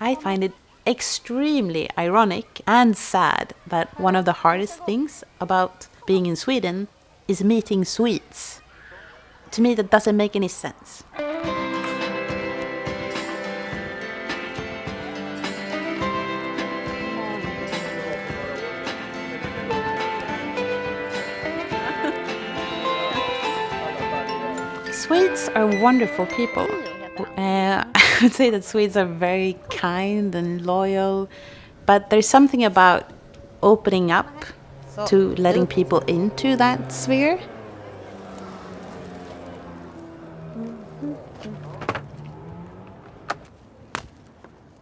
I find it extremely ironic and sad that one of the hardest things about being in Sweden is meeting Swedes. To me, that doesn't make any sense. Swedes are wonderful people. I would say that Swedes are very kind and loyal, but there's something about opening up to letting people into that sphere.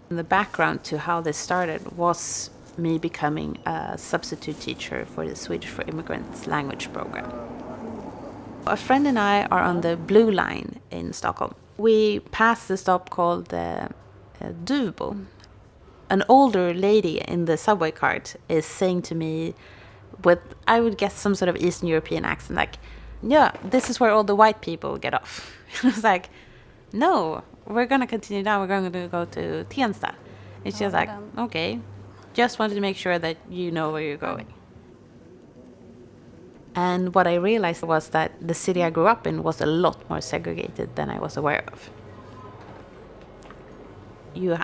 The background to how this started was me becoming a substitute teacher for the Swedish for Immigrants language program. A friend and I are on the Blue Line in Stockholm. We passed the stop called Dubo. An older lady in the subway cart is saying to me with, I would guess, some sort of Eastern European accent, like, yeah, this is where all the white people get off. I was like, no, we're going to continue down. We're going to go to Tensta. And she was like, okay, just wanted to make sure that you know where you're going. And what I realized was that the city I grew up in was a lot more segregated than I was aware of.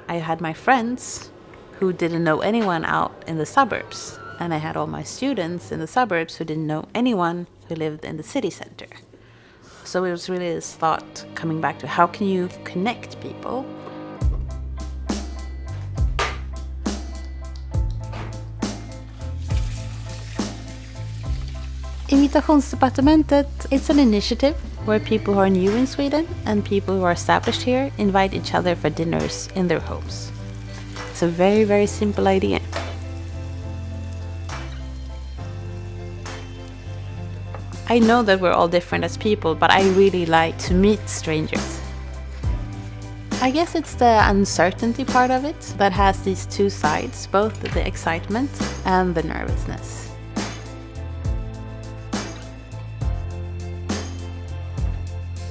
I had my friends who didn't know anyone out in the suburbs, and I had all my students in the suburbs who didn't know anyone who lived in the city center. So it was really this thought coming back to how can you connect people? Departamentet, it's an initiative where people who are new in Sweden and people who are established here invite each other for dinners in their homes. It's a very, very simple idea. I know that we're all different as people, but I really like to meet strangers. I guess it's the uncertainty part of it that has these two sides, both the excitement and the nervousness.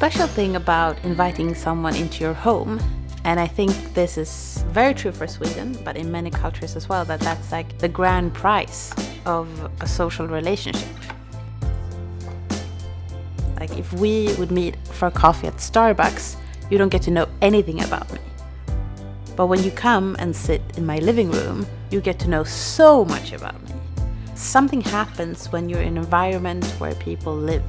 Special thing about inviting someone into your home, and I think this is very true for Sweden, but in many cultures as well, that's like the grand prize of a social relationship. Like if we would meet for coffee at Starbucks, you don't get to know anything about me. But when you come and sit in my living room, you get to know so much about me. Something happens when you're in an environment where people live.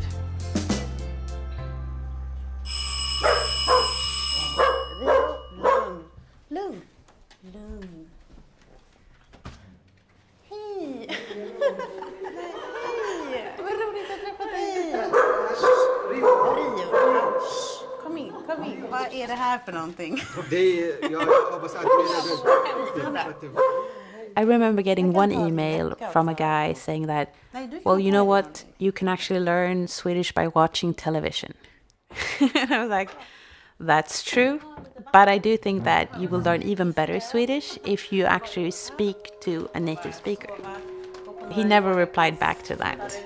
Vad är det här för någonting? I remember getting one email from a guy saying that, well, you know what? You can actually learn Swedish by watching television. And I was like, that's true. But I do think that you will learn even better Swedish if you actually speak to a native speaker. He never replied back to that.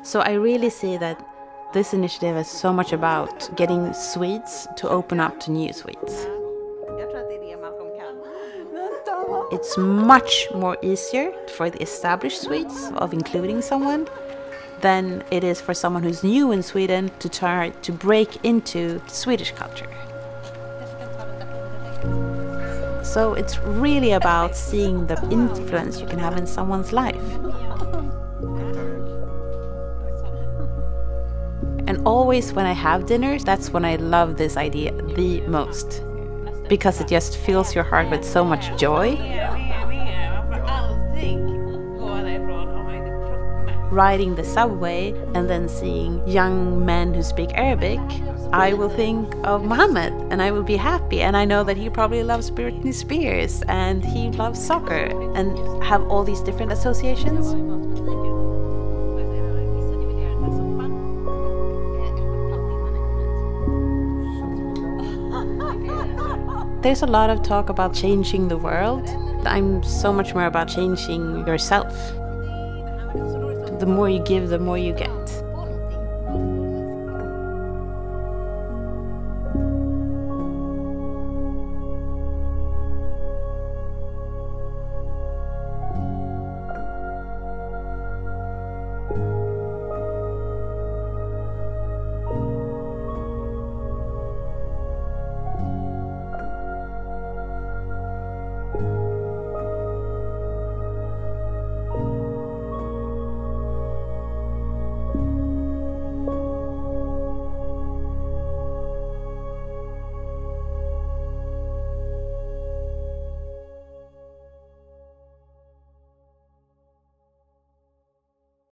So I really see that this initiative is so much about getting Swedes to open up to new Swedes. It's much more easier for the established Swedes of including someone than it is for someone who's new in Sweden to try to break into Swedish culture. So it's really about seeing the influence you can have in someone's life. And always when I have dinners, that's when I love this idea the most. Because it just fills your heart with so much joy. Riding the subway and then seeing young men who speak Arabic, I will think of Mohammed and I will be happy. And I know that he probably loves Britney Spears and he loves soccer and have all these different associations. There's a lot of talk about changing the world. I'm so much more about changing yourself. The more you give, the more you get.